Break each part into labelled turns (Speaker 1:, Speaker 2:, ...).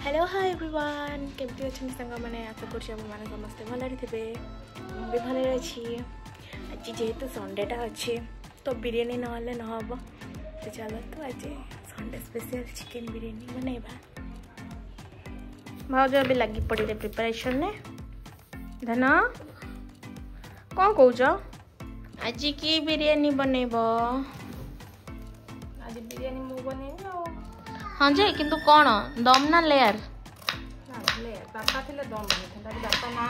Speaker 1: Hello hi everyone केमती अच्छे सांग मैंने आशा कर समस्ते भल थे भी भल अच्छी आज जेहेतु संडेटा अच्छे तो बिरियानी नहले नहब तो चलो तो आज संडे स्पेशल चिकेन बिरियानी बनैबा भाज भी लगी पड़े प्रिपरेशन ने धन कौन कौच आज की बिरियानी बनैब
Speaker 2: आज बिरियानी मु बनेबी
Speaker 1: हाँ जे किंतु कौन दम ना लेयर
Speaker 2: बापा थे दम बने बापा ना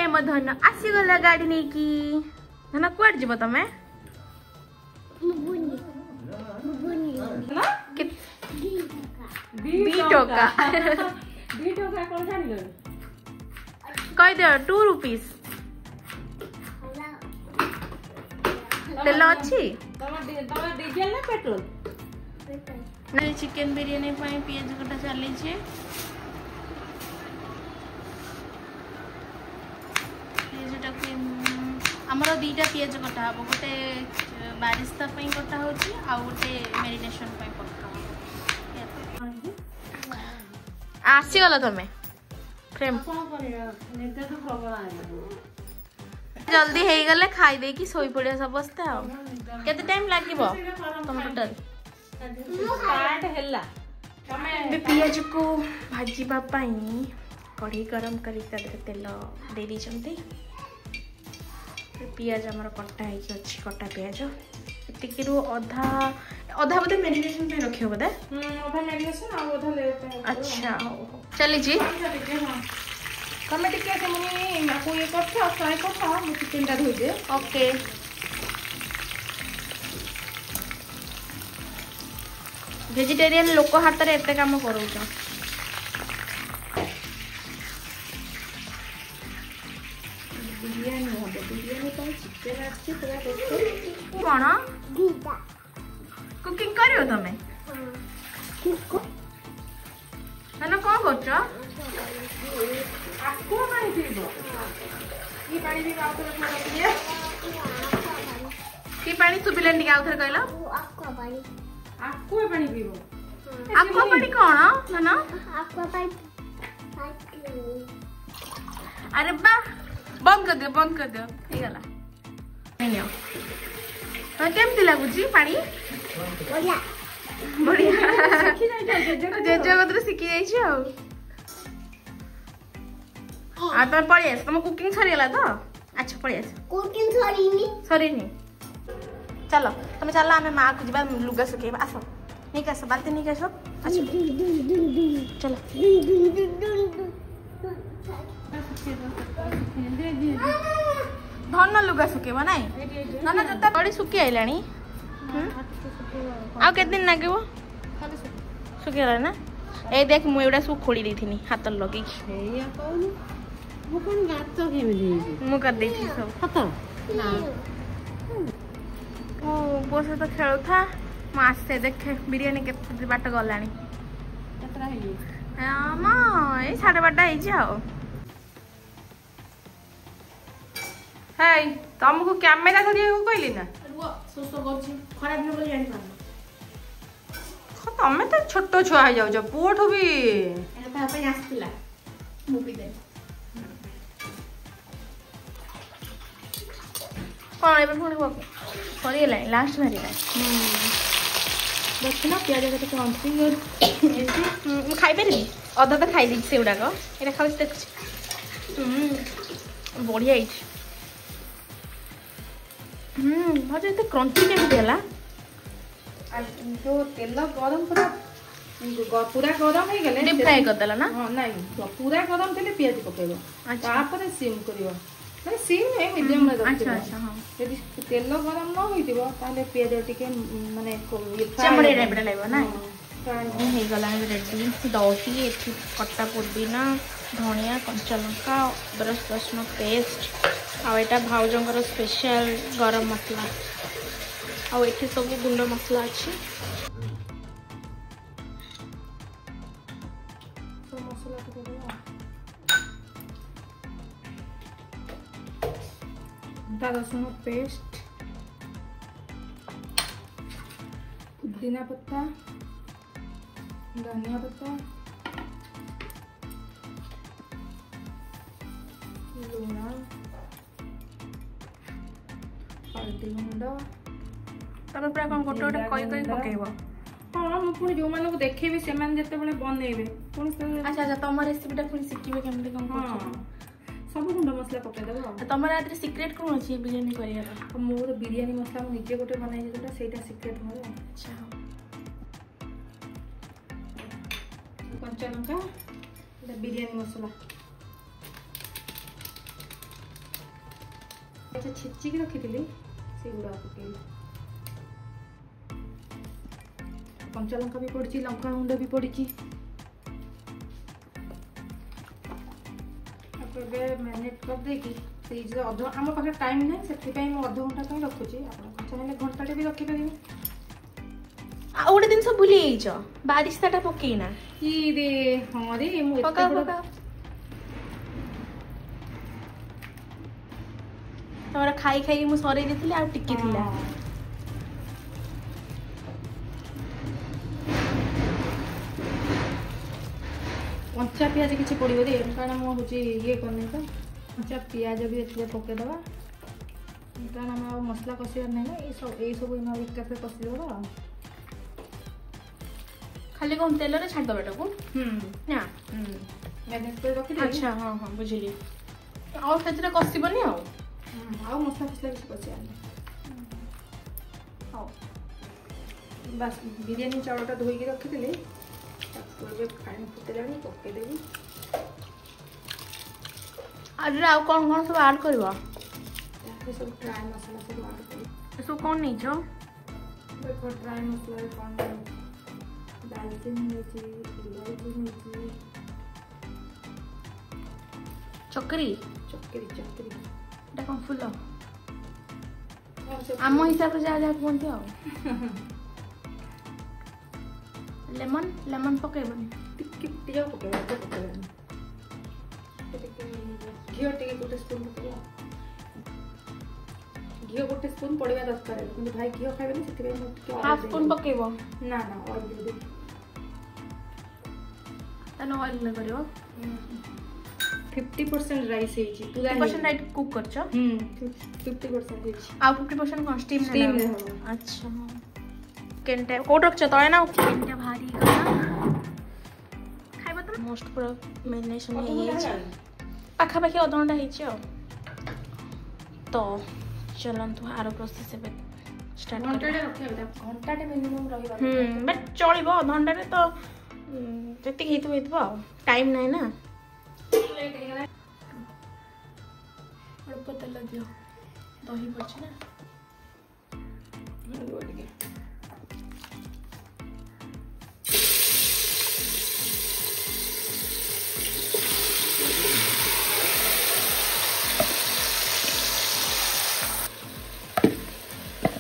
Speaker 1: मो धन आसीगला गाड़ी नहीं की धन कुआड जीव तमे टका
Speaker 2: कौन जान
Speaker 1: कह दे 2 रुपीस तेल अच्छी
Speaker 2: डीजेल ना पेट्रोल
Speaker 1: चिकेन बिरियानी पियाज कटा चली आमर दीटा पियाज कटा हम गोटे बारिस्ता कटा होची आ गोटे मेरिनेशन पक्का आसीगल तमें फ्रेम जल्दी हो गले खाई दे कि सोई पड़िया समस्ते केते टाइम लागिबो तुम टोटल
Speaker 2: स्टार्ट हैला
Speaker 1: पियाज को भाजीबा पाई कढ़ी गरम करी तेल दे दी पियाज आमर कटा अच्छी कटा पियाज एतिकी अधा अधा बोधे मेरिनेशन पे रखियो बोधे
Speaker 2: अधा मेरिनेशन आ अधा ले
Speaker 1: अच्छा चली जी
Speaker 2: तमे टिके से मुनी नाको ये करथा फ्राई करथा मु चिकन टा धोई दे
Speaker 1: ओके वेजिटेरियन लोक हाथ रे एते काम करूछ
Speaker 2: बिरयानी हो बिरयानी तो चिकन आछि पूरा देखो
Speaker 1: कोन कुकिंग करियो तमे हेलो कोन करछ
Speaker 2: आको पानी पीबो ई पानी भी गाउँ थे थोड़ा पिए
Speaker 1: की पानी सुबिलेन टिका उधर कहला
Speaker 2: आको पानी पीबो
Speaker 1: आपको पानी कोन ना
Speaker 3: आपको पानी
Speaker 1: अरे बा बंद कर दियो हे गला नियो तो केमती लागुची पानी
Speaker 3: बढ़िया
Speaker 1: बढ़िया
Speaker 2: सीखी जाई
Speaker 1: जेजे बदरे सिकी जाई छी आ तुम पड़ी आस तुम कुकिंग सरीगला तो अच्छा पड़ी आस
Speaker 3: कुकिंग
Speaker 1: सरीनी चलो तुम चलो आम माँ को जा लुगा सुखेबा आस नहीं आस बाल्टी नहीं आस चलो धन लुगा सुखेबा नाई धन जोता बड़ी सुखी आइलानी आ केत दिन लागिबो सुखीला ना ए देख मु एडा सब खोली देथिनी हाथ लगे
Speaker 2: हेया कहू मु कोन गात केमे देई
Speaker 1: मु कर देथि सब
Speaker 2: हत
Speaker 1: ना ओ बोसे तो खेलु था मासे देखे बिरयानी केते बाट गलानी
Speaker 2: केतरा हेई
Speaker 1: आमा ए 12:30 हेई जाओ
Speaker 2: हाय तुमको कैमरा धरिया को कहली ना
Speaker 1: रुआ सोसो करछि खराब न बोली जानि पान
Speaker 2: तमे तो छोटो छुआ हो जाउ पुओठो भी
Speaker 1: एटा पे आस्तिला मुपी दे कौन एबे पुणी को सरीला लास्ट मारिला देखना प्याज के तो अंतिम और खाई पारे अधा तो खाई दी से उडा को एटा खाउछ देखछ बढ़िया है भाज एते क्रंची के देला
Speaker 2: जो तेल गरम पूरा पूरा गरम हो गले
Speaker 1: डीप फ्राई कर देला ना
Speaker 2: हां नहीं पूरा गरम तेले प्याज पकेबो
Speaker 1: अच्छा
Speaker 2: तापर सिम करियो माने सिम है मीडियम में
Speaker 1: अच्छा अच्छा हां
Speaker 2: यदि तेल गरम न होइदिबो ताले प्याज टिके माने
Speaker 1: चमड़ी टाइप लागबो ना फ्राई हे गला रेडी दही एथि कट्टा पुदीना धनिया कंचा लंका अदरक रसुन पेस्ट आ एटा भाउजंकर स्पेशल गरम मसला आ एठी सब गुंड मसला अछि
Speaker 2: तो मसाला तो देबो अदा रसुन पेस्ट पुदीना पत्ता धनिया पत्ता, लूण, हल्दी गुंड
Speaker 1: तब पूरा कौन गोटे गोटे कई कई पकेइबो।
Speaker 2: हाँ मु पुणी जो मानक देखेबी से माने जते बेले बनैबे पुणी से
Speaker 1: अच्छा अच्छा तुम रेसिपीटा पुणी शिखिबे केमती कौन
Speaker 2: हाँ
Speaker 1: करछ।
Speaker 2: सब गुंड मसला पके देबो।
Speaker 1: तुम रात सिक्रेट कौन अच्छी बिरयानी करियार।
Speaker 2: मोर बिरयानी मसला मु निजे गोटे बनाई जेटा सेटा सीक्रेट मोर।
Speaker 1: अच्छा
Speaker 2: कंचा लंका एटा बिरयानी मसला अच्छा छिच्ची की रखिथिली से गुडा पके। कंचा लंका भी पड़ी, लंका गुंड भी पड़ी। मैरिनेट कर देकी फ्रिज अध आम पाखे टाइम ना से अध घंटा रखुची चाहिए घंटाटे भी रखिपारे।
Speaker 1: आ गोटे दिन सब भूली जाइछ बारिशटा पकेइना
Speaker 2: कि रे हाँ रे मु
Speaker 1: पका पका तोरा खाई खाई मु सरे देथिले आ टिकी थिला।
Speaker 2: कंचा पियाज किसी पड़ो रे कारण मुझे ये करनी तो कंचा पियाज भी एथि पकईदे कारण आम मसला कषार ना ये सब एक कषिदेव
Speaker 1: खाली कौन तेल रे छाड़ दबाटा को ना
Speaker 2: मैरिनेट कर रखी।
Speaker 1: अच्छा हाँ हाँ बुझिली और सेतरे कसिबनी आ
Speaker 2: मसला फसला किसी कषार हाँ बस बिरयानी चाउलटा धोईकी रखी खाने फुटेलानी पकईदेवी।
Speaker 1: आज आउ कौन कौन सब ऐड करबो
Speaker 2: सब ड्राई मसला सब ऐड कर
Speaker 1: सब कौन नहीं छो
Speaker 2: देखो ड्राई मसला कौन दालचीनी होची इलायची होची
Speaker 1: चक्री
Speaker 2: चक्री चक्री
Speaker 1: एटा कौन फुल आम हिसाब से जा जा कोनती आ लेमन लेमन पकेबनी
Speaker 2: टिक टिक पकेबा तो पकेबा घी टिके गोटे स्पून पकेबा घी गोटे स्पून पड़वा दरकार है भाई घी खाइबे से टिके
Speaker 1: हाफ स्पून पकेबो
Speaker 2: ना ना ऑयल दे दे
Speaker 1: तने ऑयल न करियो
Speaker 2: 50% राइस है जी पूरा
Speaker 1: 50% राइट कुक करछ
Speaker 2: 50% है
Speaker 1: आ 50% कौन स्टीम
Speaker 2: ले
Speaker 1: अच्छा केनटा कोट रखछ तळे ना केनटा भारी कना खाइबो त मोस्ट पूरा मैरिनेशन हे छै पाखा पाखी आधा घंटा हे छै तो चलंतु आरो प्रोसेस पे स्टार्ट कर
Speaker 2: घंटाटे मिनिमम रहिबा
Speaker 1: बट चलिबो आधा घंटा रे तो जति हेतबो टाइम नै ना
Speaker 2: लेट हे गला
Speaker 1: अल्प तेल दियो दही पड़छ ना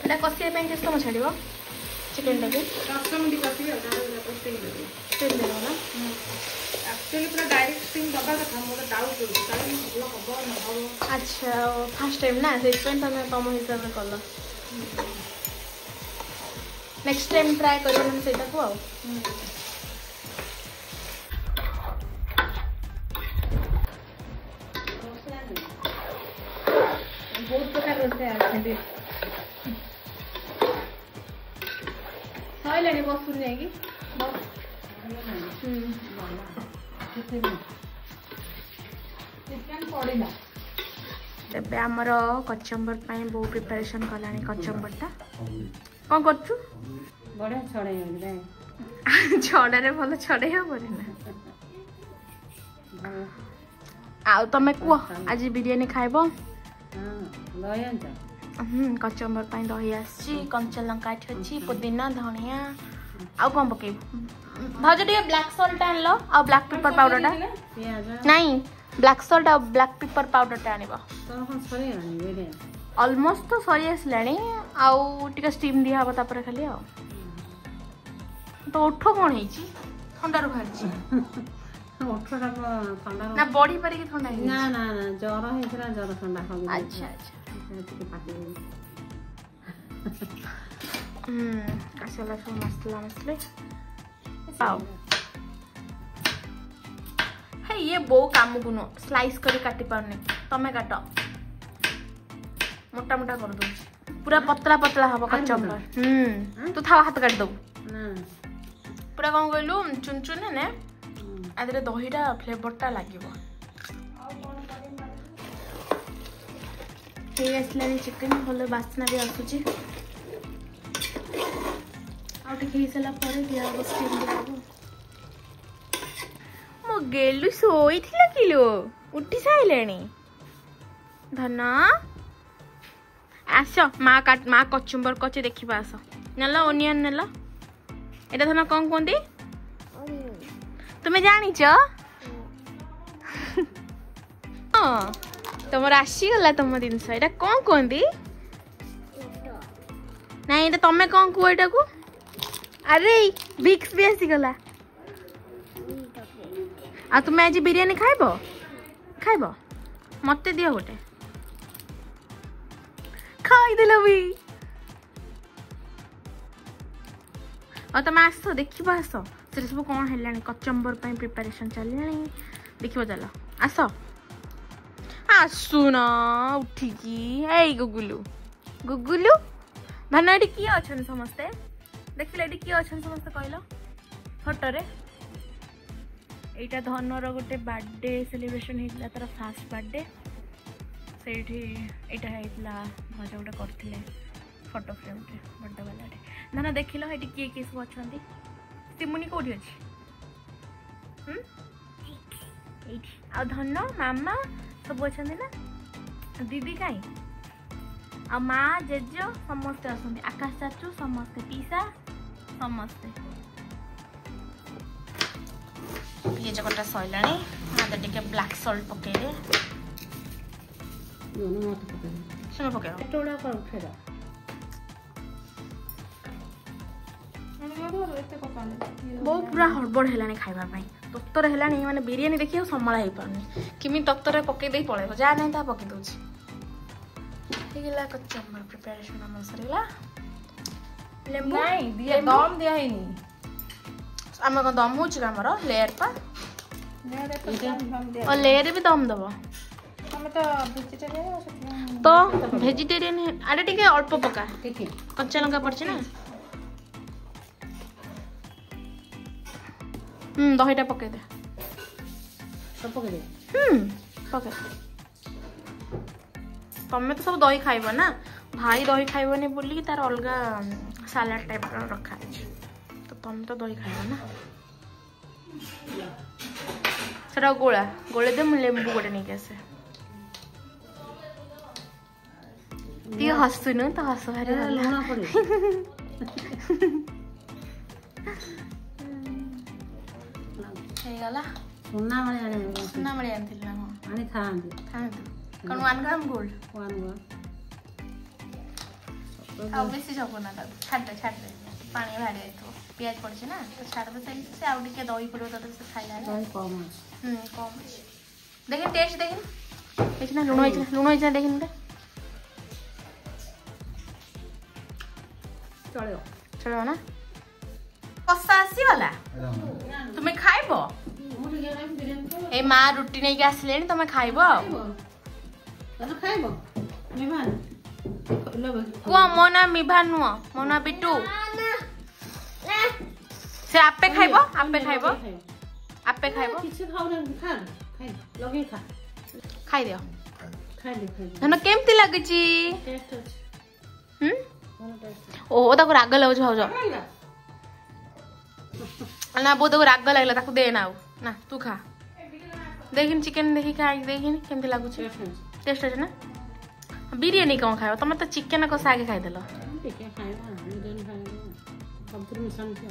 Speaker 1: एटा कसिया पे के समय छाड़िबो चिकन टाके
Speaker 2: 10 मिनिट कसिबे आ
Speaker 1: स्टीम देबो ना
Speaker 2: एक्चुअली पूरा डायरेक्ट स्टीम दबा कथा मोर डाउट हो कारण भलो हबो न हबो।
Speaker 1: अच्छा फर्स्ट टाइम ना से पेन तम हिसाब से कल नेक्स्ट टाइम ट्राई करियो सेटा को बहुत प्रकार रोसे आछे हाय लेने बस सुन जाएगी
Speaker 2: चिकन पड़ेला
Speaker 1: तेबे हमर कचंबर पाई बहु प्रिपरेशन कलानी कचंबरटा कौन करछु
Speaker 2: बड़े छड़े रे
Speaker 1: छड़ा रे भलो छड़े हबरे ना आउ तमे को आज बिरयानी खाइबो
Speaker 2: हां दही आंचा
Speaker 1: कचंबर पाई दही आछि कंचा लंका अछि पुदीना धनिया आउ कौन पकेब भाज टे ब्लैक सॉल्ट आन लो आ ब्लैक पेपर पाउडर टा नहीं ब्लैक सॉल्ट आ ब्लैक पेपर पाउडर टा आनिबो
Speaker 2: तो हम सरे आनी रे
Speaker 1: ऑलमोस्ट तो सरी आसलाणी आउ टिके स्टीम दिया हबो तापर खाली आ तो ओठो कोन हेची ठंडा रो भाजी
Speaker 2: ओठोटा ठंडा
Speaker 1: ना बॉडी पर के ठंडा
Speaker 2: ना ना ना ज्वर हेतरा ज्वर ठंडा खाबो
Speaker 1: अच्छा अच्छा
Speaker 2: टिके पाटी
Speaker 1: असला सब मसला मसले पाओ हे ये बो काम को नो स्लाइस करी काटी पारने तमे काट मोटा मोटा कर दो पूरा पतला पतला हबो कचम्बर तू था हाथ काट दो पूरा कौन कहलु चुन चुन ने आदरे दहीटा फ्लेवरटा लागिबो हे असलानी चिकन भले बास्ना भी आसुची आउ ठीक हे सला परे दिया स्टीम दिया मो गेलु सोई थिला किलो उठी साइलेनी धना आसो मा कचुम्बर कचे देखिबा आसो नला ओनियन नला एटा धना कोन कोंदी तुमे जानी छ हां तुम आसी गला तुम जिनस एटा कौन कहती नहीं एटा तमे कौन कुह एटा को अरे विक्स भी आसी गला आ तुम आज बिरयानी खाइबो खाइबो मते दियो गोटे खाई देलो भी आ तुम आस देखिबो आस से सब कौन हेलानी कचम्बर पई प्रिपरेशन चलिलानी देखिबो चलो आस आसुना उठिकी ए गुगुलु गुगुलु धन एटी किए अच्छा समस्ते देखिले एटी किए अच्छा समस्ते कहल फोटो रे एटा धनर गोटे बर्थडे सेलिब्रेशन होता तार फास्ट बर्थडे से एटा होता भजा गोटे करते फोटो फ्रेम रे बर्थडे वाला धन देख लो ये किए किए सब अच्छा सिमुनी कौटी अच्छी आ धन मामा सब अच्छा ना दीदी कहीं आ माँ जेज समस्ते आसते आकाश चाचू समस्ते पीसा समस्ते पिज कटा सैला टे ब्लैक सल्ट पकड़े पकड़ बहुत पूरा हड़बड़ है खाइबा तत्तर है माने बिरयानी देखिए संभाला हो पारनी किमी तत्तर पकई दे पड़े जहाँ नहीं ताकि पकई दूसरी कचम्बर प्रिपरेशन आम सरला लेंबू
Speaker 2: दम दिया
Speaker 1: आम कौन दम हो लेयर पा और लेयर भी दम दब तो वेजिटेरियन आड़े टे अल्प पका कच्चा लंका पड़े ना दहीटा पकई दे
Speaker 2: सब पकई दे
Speaker 1: पके तमें तो सब दही खाइब ना भाई दही खाइबनी बोली तार अलग सालाड टाइप रखा तो तमें तो दही खाइब ना सेटा गोला गोले दे मुझे लेंबू गोटे नहीं आसे ती हसुनु तो हस भारी गला
Speaker 2: सुना
Speaker 1: मळी आनथिल ना
Speaker 2: आनी थांदी
Speaker 1: कौन 1 ग्राम गोल्ड
Speaker 2: 1 ग्राम
Speaker 1: आउ बेसी जको ना छाड़ दे पानी भारी आइतो प्याज पड़छे ना तो छाड़ दे से आउ टिके दही पड़ो तो से खाइला
Speaker 2: दही कम अछि
Speaker 1: कम देखिन टेस्ट देखिन ना लुण होइछ देखिन दे चलो ना कसा आसी वाला तुम्हें खाइबो ए माँ रुटी नहीं के आसले तुम्हें खाइबो
Speaker 2: तो खाइबो मेहमान
Speaker 1: को मोना मिभान नुआ मोना बिटू से आपे खाइबो आपे खाइबो
Speaker 2: किछ खाउ ना खा खाइ लगे खा
Speaker 1: खाइ दियो
Speaker 2: खाइ दे
Speaker 1: हन केमती लागै छी
Speaker 2: टेस्ट अछि
Speaker 1: ओ ताको राग लागो भाउज ना बहुत राग लगला ताको दे ना ना तू खा देखिन चिकन देखी खा देखिन केमती लागु छी टेस्ट अछि ना बिरयानी कौन खाइबो तमे तो चिकन को सागे खाइ देलो
Speaker 2: ठीक है खाइबा बिरयानी खाइबा सब मिशन छै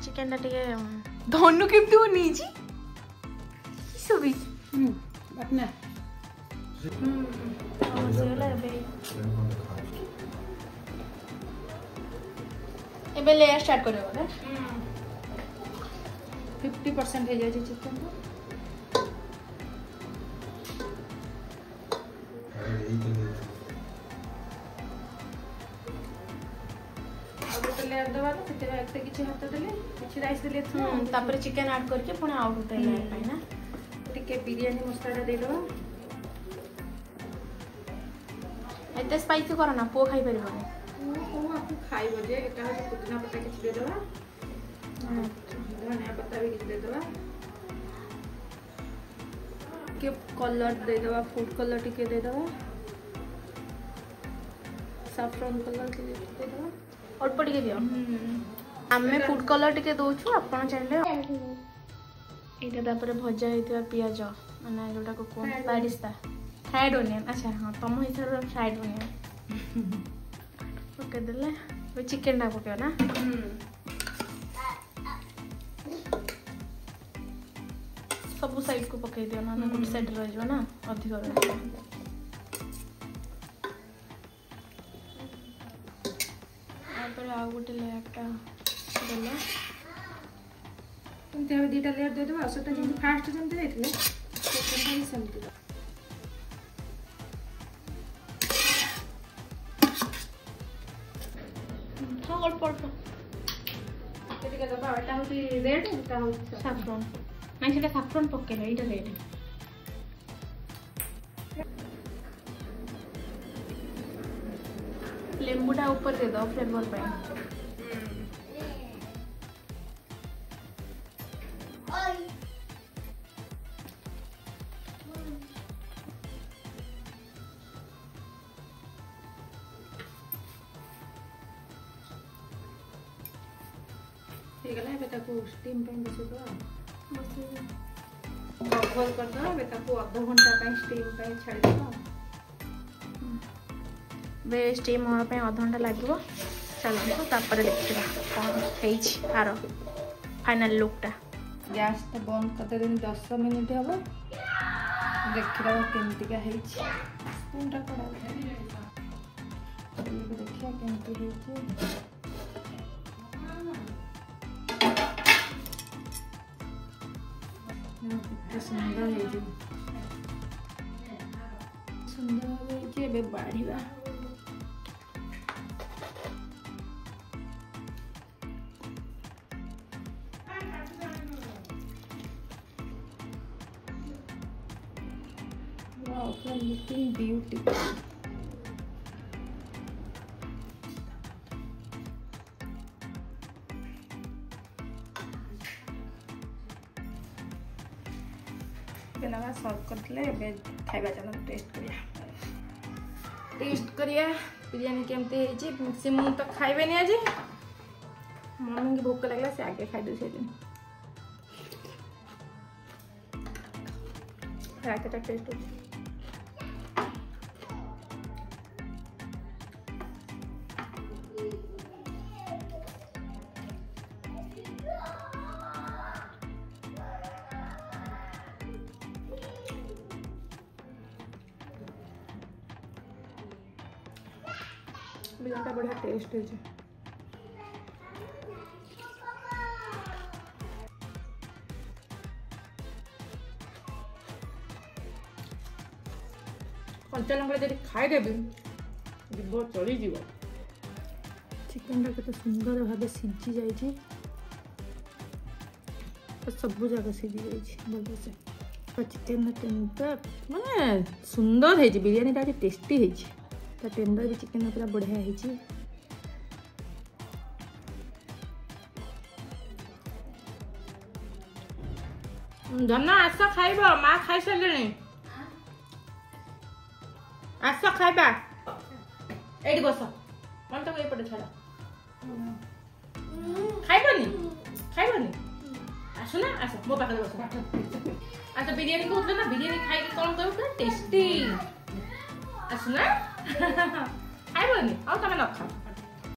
Speaker 1: चिकन टे धनु केमती होनी जी सभी
Speaker 2: अपना
Speaker 1: एबे लेयर स्टार्ट करियो ना
Speaker 2: 50% हो जाय छै चिकन अब तो लेयर दबा तो एते किछि हाथ देले किछि राइस देले
Speaker 1: तापर चिकन ऐड करके पुणी आउ गुटे लेयर पाई ना
Speaker 2: टिके बिरयानी मसला दे दो
Speaker 1: एते स्पाइसी करो ना पो खाई परबो
Speaker 2: को आपको खाइबो जे एटा हो पुदीना पत्ता किछि दे दो धनिया पत्ता भी किछि दे दो के कलर दे दो फूड कलर टिके दे दो सैफरन कलर के दे दो
Speaker 1: अल्प टिके दियो आमे फूड कलर टिके दोछु आपण चाहले एटा तापर भजा हेतिबा पियाज माने जोटा को कोन पारिस्ता फ्राइड ओनियन अच्छा हां तम हिसाब से फ्राइड ओनियन ओके देले वो चिकन ना पके ना सब साइड को पके दियो ना गुड साइड रह जो ना अधिक रह तापर आ गुटे लेयरटा देले
Speaker 2: तुम ते दीटा लेयर दे दो सेटा जे फास्ट जम दे देले सेटा ही समझ दो
Speaker 1: हां अल्प अल्प
Speaker 2: केते के दबा एटा होती रेड एटा होती
Speaker 1: सैफरन नहीं सेटा सैफरन पकेले एटा रेड लेंबूटा ऊपर दे दो फ्लेवर पे
Speaker 2: ठीक है बेटा को स्टीम पे बस दो कवर कर दो बेटा को आधा घंटा पे स्टीम पे छाड़ दो
Speaker 1: बे स्टीम होना पे आधा घंटा लागो चलो तापर देखिबा कोन हेच आरो फाइनल लुकटा
Speaker 2: गैस तो बंद कर दे 10 मिनिट हबो देखिरा केमती का हेच स्पूनटा पड़ा देखिया केमती हेच सुंदर है जी सुंदर है जी बे बाढ़ीवा वाओ लुकिंग ब्यूटीफुल बेला सर्व करले बे खाइबा चलो टेस्ट करिया बिरयानी केमते है जी से मु तो खाइबे नहीं आज मम्मी की भूख लगला से आगे खाइ दे से दिन खाके तो टेस्ट हो बिरयानी बढ़िया टेस्ट है जी कंचा लंका जब खाईदेवी जीव चली जीव चिकन टा केते सुंदर भाव सीझी जाइए सब जगह सीझी जाइए भल से चिकन टेंडर माने सुंदर है बिरयानी टा टेस्टी है तो टेंडर भी चिकन पूरा बढ़िया है धन्ना आस खाइब माँ खाई सारे आस खाइबा एडी बस मन तो ये पड़े छाड़ा खाइबनी आसना आस मो पाखे बस आस बिरयानी कहते ना बिरयानी खाई कौन कहू टेस्टी आसना खाइबनी आउ तमें न खाओ